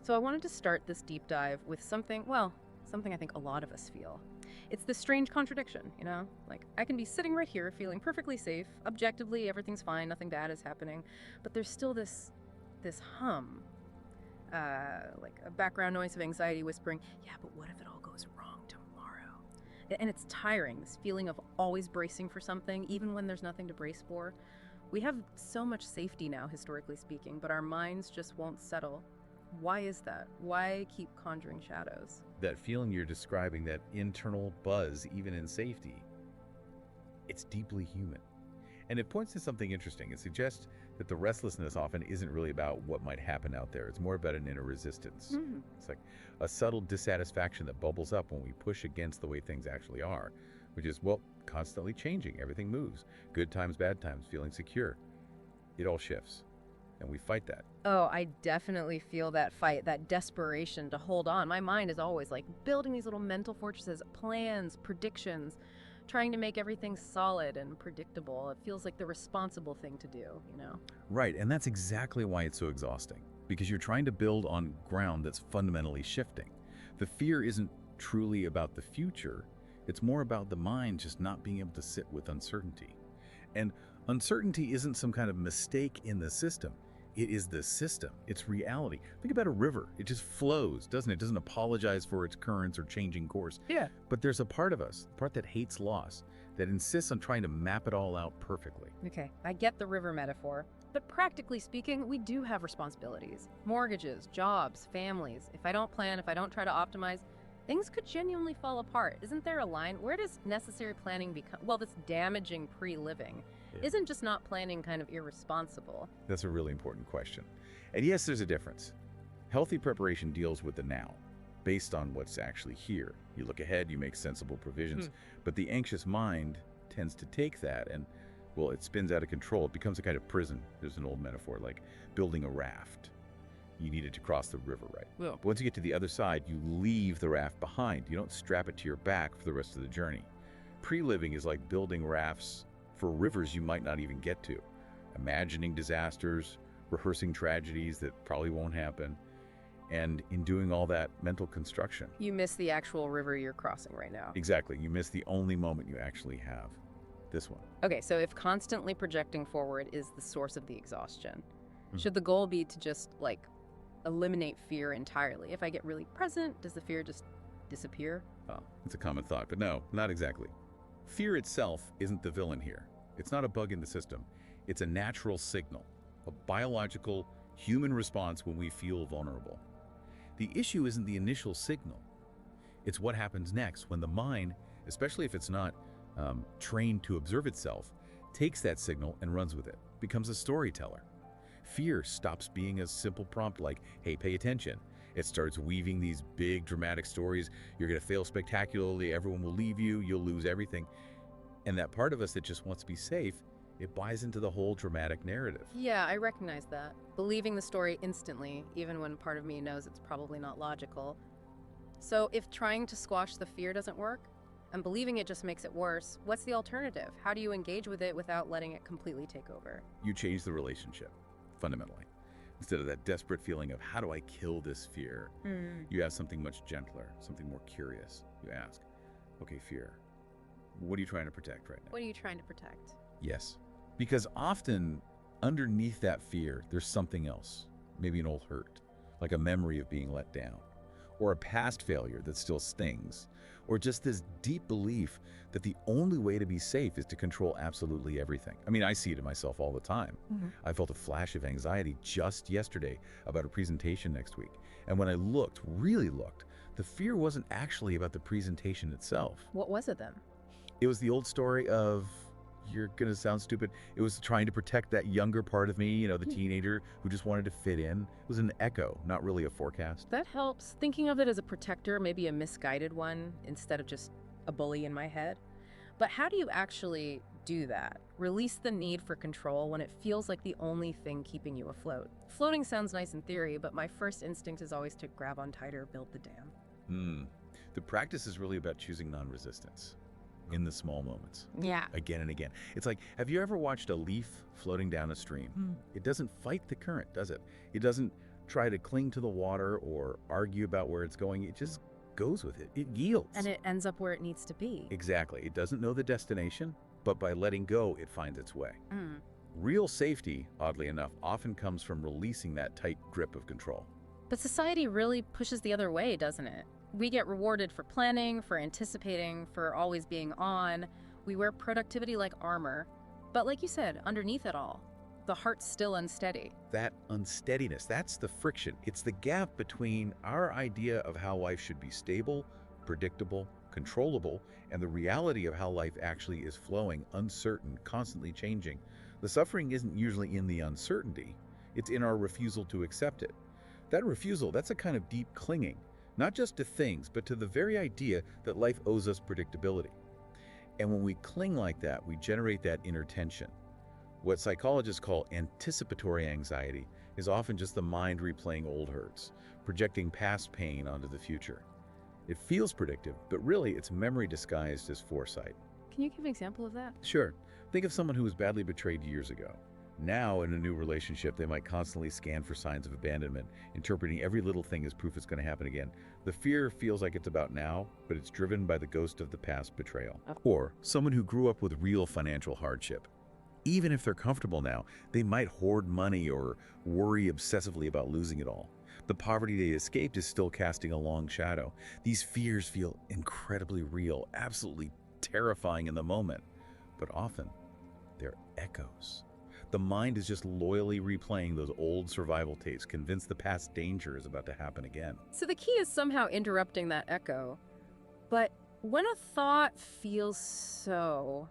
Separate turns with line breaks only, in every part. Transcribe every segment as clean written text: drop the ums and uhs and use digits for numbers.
So I wanted to start this deep dive with something I think a lot of us feel. It's this strange contradiction, you know? Like, I can be sitting right here feeling perfectly safe, objectively, everything's fine, nothing bad is happening, but there's still this hum, like a background noise of anxiety whispering, yeah, but what if it all goes wrong tomorrow? And it's tiring, this feeling of always bracing for something, even when there's nothing to brace for. We have so much safety now, historically speaking, but our minds just won't settle. Why is that? Why keep conjuring shadows?
That feeling you're describing, that internal buzz, even in safety, it's deeply human. And it points to something interesting. It suggests that the restlessness often isn't really about what might happen out there. It's more about an inner resistance. It's like a subtle dissatisfaction that bubbles up when we push against the way things actually are, which is, well, constantly changing. Everything moves. Good times, bad times, feeling secure. It all shifts. And we fight that.
Oh, I definitely feel that fight, that desperation to hold on. My mind is always like building these little mental fortresses, plans, predictions, trying to make everything solid and predictable. It feels like the responsible thing to do, you know?
Right, and that's exactly why it's so exhausting. Because you're trying to build on ground that's fundamentally shifting. The fear isn't truly about the future. It's more about the mind just not being able to sit with uncertainty. And uncertainty isn't some kind of mistake in the system. It is the system. It's reality. Think about a river. It just flows, doesn't it? It doesn't apologize for its currents or changing course.
Yeah.
But there's a part of us, the part that hates loss, that insists on trying to map it all out perfectly.
Okay, I get the river metaphor, but practically speaking, we do have responsibilities. Mortgages, jobs, families. If I don't plan, if I don't try to optimize, things could genuinely fall apart. Isn't there a line? Where does necessary planning become, well, this damaging pre-living? Isn't just not planning kind of irresponsible?
That's a really important question. And yes, there's a difference. Healthy preparation deals with the now, based on what's actually here. You look ahead, you make sensible provisions, but the anxious mind tends to take that and, well, it spins out of control. It becomes a kind of prison. There's an old metaphor like building a raft. You need it to cross the river, right?
Yeah.
But once you get to the other side, you leave the raft behind. You don't strap it to your back for the rest of the journey. Pre-living is like building rafts for rivers you might not even get to. Imagining disasters, rehearsing tragedies that probably won't happen, and in doing all that mental construction.
You miss the actual river you're crossing right now.
Exactly. You miss the only moment you actually have. This one.
Okay, so if constantly projecting forward is the source of the exhaustion, should the goal be to just, like, eliminate fear entirely? If I get really present, does the fear just disappear?
Oh, it's a common thought, but no, not exactly. Fear itself isn't the villain here. It's not a bug in the system. It's a natural signal, a biological, human response when we feel vulnerable. The issue isn't the initial signal. It's what happens next when the mind, especially if it's not trained to observe itself, takes that signal and runs with it, becomes a storyteller. Fear stops being a simple prompt like, hey, pay attention. It starts weaving these big dramatic stories. You're going to fail spectacularly, everyone will leave you, you'll lose everything. And that part of us that just wants to be safe, it buys into the whole dramatic narrative.
Yeah, I recognize that. Believing the story instantly, even when part of me knows it's probably not logical. So if trying to squash the fear doesn't work, and believing it just makes it worse, what's the alternative? How do you engage with it without letting it completely take over?
You change the relationship, fundamentally. Instead of that desperate feeling of, how do I kill this fear? You have something much gentler, something more curious. You ask, okay, fear, what are you trying to protect right now?
What are you trying to protect?
Yes. Because often, underneath that fear, there's something else. Maybe an old hurt, like a memory of being let down, or a past failure that still stings, or just this deep belief that the only way to be safe is to control absolutely everything. I mean, I see it in myself all the time. I felt a flash of anxiety just yesterday about a presentation next week. And when I looked, really looked, the fear wasn't actually about the presentation itself.
What was it then?
It was the old story of, you're gonna sound stupid, it was trying to protect that younger part of me, you know, the teenager who just wanted to fit in. It was an echo, not really a forecast.
That helps. Thinking of it as a protector, maybe a misguided one, instead of just a bully in my head. But how do you actually do that? Release the need for control when it feels like the only thing keeping you afloat. Floating sounds nice in theory, but my first instinct is always to grab on tighter, build the dam.
The practice is really about choosing non-resistance in the small moments.
Yeah.
Again and again. It's like, have you ever watched a leaf floating down a stream? It doesn't fight the current, does it? It doesn't try to cling to the water or argue about where it's going. It just goes with it. It yields.
And it ends up where it needs to be.
Exactly. It doesn't know the destination, but by letting go, it finds its way.
Mm.
Real safety, oddly enough, often comes from releasing that tight grip of control.
But society really pushes the other way, doesn't it? We get rewarded for planning, for anticipating, for always being on. We wear productivity like armor. But like you said, underneath it all, the heart's still unsteady.
That unsteadiness, that's the friction. It's the gap between our idea of how life should be stable, predictable, controllable, and the reality of how life actually is flowing, uncertain, constantly changing. The suffering isn't usually in the uncertainty. It's in our refusal to accept it. That refusal, that's a kind of deep clinging, not just to things, but to the very idea that life owes us predictability. And when we cling like that, we generate that inner tension. What psychologists call anticipatory anxiety is often just the mind replaying old hurts, projecting past pain onto the future. It feels predictive, but really it's memory disguised as foresight.
Can you give an example of that?
Sure. Think of someone who was badly betrayed years ago. Now, in a new relationship, they might constantly scan for signs of abandonment, interpreting every little thing as proof it's going to happen again. The fear feels like it's about now, but it's driven by the ghost of the past betrayal. Or someone who grew up with real financial hardship. Even if they're comfortable now, they might hoard money or worry obsessively about losing it all. The poverty they escaped is still casting a long shadow. These fears feel incredibly real, absolutely terrifying in the moment, but often they're echoes. The mind is just loyally replaying those old survival tapes, convinced the past danger is about to happen again.
So the key is somehow interrupting that echo. But when a thought feels so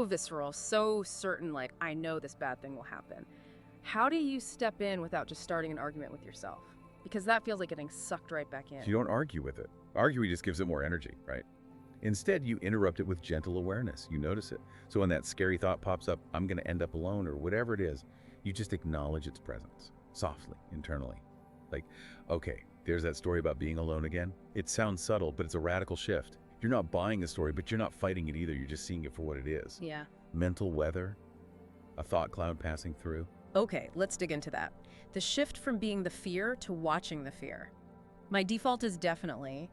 visceral, so certain, like, I know this bad thing will happen, how do you step in without just starting an argument with yourself? Because that feels like getting sucked right back in.
So you don't argue with it. Arguing just gives it more energy, right? Instead, you interrupt it with gentle awareness. You notice it. So when that scary thought pops up, I'm going to end up alone or whatever it is, you just acknowledge its presence, softly, internally. Like, okay, there's that story about being alone again. It sounds subtle, but it's a radical shift. You're not buying the story, but you're not fighting it either. You're just seeing it for what it is.
Yeah.
Mental weather, a thought cloud passing through.
Okay, let's dig into that. The shift from being the fear to watching the fear. My default is definitely,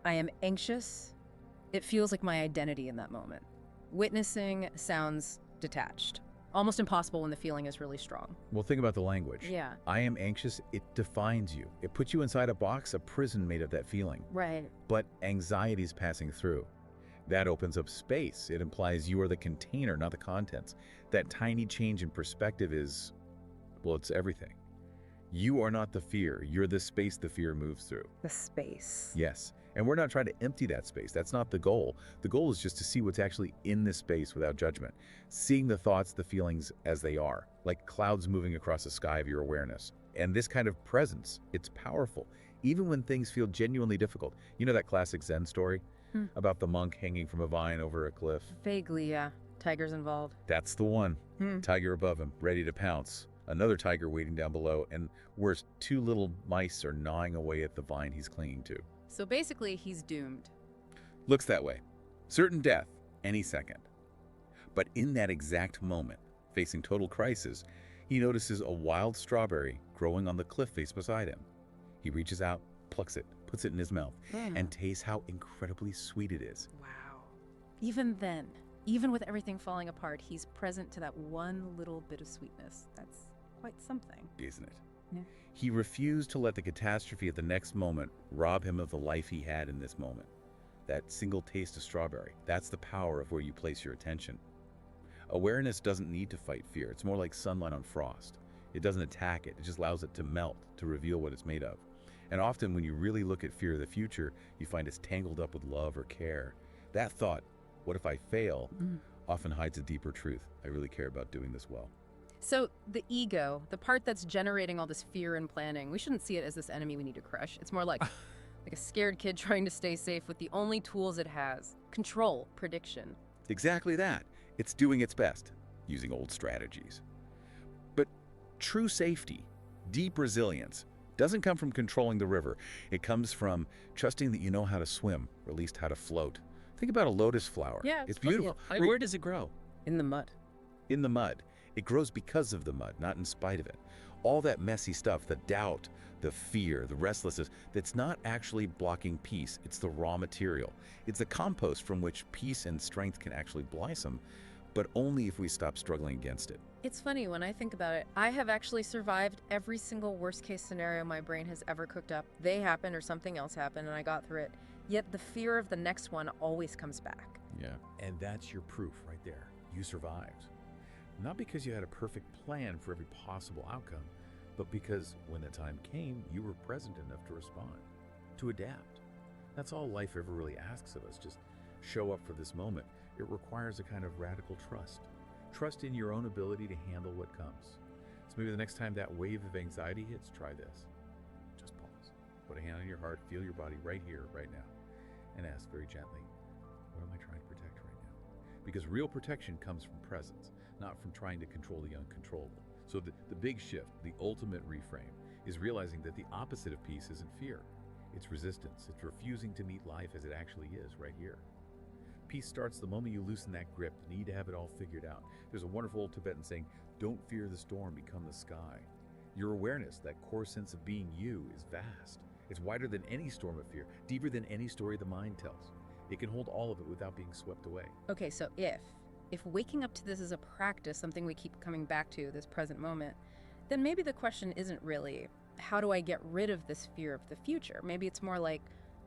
I am anxious. It feels like my identity in that moment. Witnessing sounds detached. Almost impossible when the feeling is really strong.
Well, think about the language.
Yeah.
I am anxious. It defines you. It puts you inside a box, a prison made of that feeling.
Right.
But anxiety is passing through. That opens up space. It implies you are the container, not the contents. That tiny change in perspective is, well, it's everything. You are not the fear. You're the space the fear moves through.
The space.
Yes. And we're not trying to empty that space. That's not the goal. The goal is just to see what's actually in this space without judgment. Seeing the thoughts, the feelings as they are, like clouds moving across the sky of your awareness. And this kind of presence, it's powerful, even when things feel genuinely difficult. You know that classic Zen story about the monk hanging from a vine over a cliff?
Vaguely, yeah. Tiger's involved.
That's the one. Tiger above him, ready to pounce. Another tiger waiting down below, and worse, two little mice are gnawing away at the vine he's clinging to.
So basically, he's doomed.
Looks that way. Certain death, any second. But in that exact moment, facing total crisis, he notices a wild strawberry growing on the cliff face beside him. He reaches out, plucks it, puts it in his mouth, and tastes how incredibly sweet it is.
Wow. Even then, even with everything falling apart, he's present to that one little bit of sweetness. That's quite something.
Isn't it?
Yeah.
He refused to let the catastrophe at the next moment rob him of the life he had in this moment. That single taste of strawberry, that's the power of where you place your attention. Awareness doesn't need to fight fear. It's more like sunlight on frost. It doesn't attack it. It just allows it to melt, to reveal what it's made of. And often when you really look at fear of the future, you find it's tangled up with love or care. That thought, what if I fail, often hides a deeper truth. I really care about doing this well.
So the ego, the part that's generating all this fear and planning, we shouldn't see it as this enemy we need to crush. It's more like a scared kid trying to stay safe with the only tools it has. Control, prediction.
Exactly that. It's doing its best, using old strategies. But true safety, deep resilience, doesn't come from controlling the river. It comes from trusting that you know how to swim, or at least how to float. Think about a lotus flower.
Yeah,
It's beautiful.
Where does it grow?
In the mud.
In the mud. It grows because of the mud, not in spite of it. All that messy stuff, the doubt, the fear, the restlessness, that's not actually blocking peace. It's the raw material. It's the compost from which peace and strength can actually blossom, but only if we stop struggling against it.
It's funny when I think about it. I have actually survived every single worst case scenario my brain has ever cooked up. They happened or something else happened and I got through it. Yet the fear of the next one always comes back.
Yeah. And that's your proof right there. You survived. Not because you had a perfect plan for every possible outcome, but because when the time came, you were present enough to respond, to adapt. That's all life ever really asks of us, just show up for this moment. It requires a kind of radical trust. Trust in your own ability to handle what comes. So maybe the next time that wave of anxiety hits, try this. Just pause. Put a hand on your heart, feel your body right here, right now, and ask very gently, what am I trying to protect right now? Because real protection comes from presence, not from trying to control the uncontrollable. So the big shift, the ultimate reframe, is realizing that the opposite of peace isn't fear. It's resistance. It's refusing to meet life as it actually is right here. Peace starts the moment you loosen that grip, the need to have it all figured out. There's a wonderful old Tibetan saying, don't fear the storm, become the sky. Your awareness, that core sense of being you, is vast. It's wider than any storm of fear, deeper than any story the mind tells. It can hold all of it without being swept away.
Okay, so if waking up to this is a practice, something we keep coming back to, this present moment, then maybe the question isn't really, how do I get rid of this fear of the future? Maybe it's more like,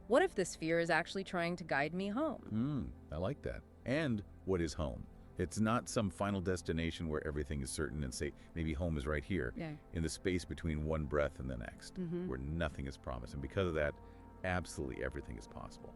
what if this fear is actually trying to guide me home?
I like that. And what is home? It's not some final destination where everything is certain and say, maybe home is right here, in the space between one breath and the next, where nothing is promised. And because of that, absolutely everything is possible.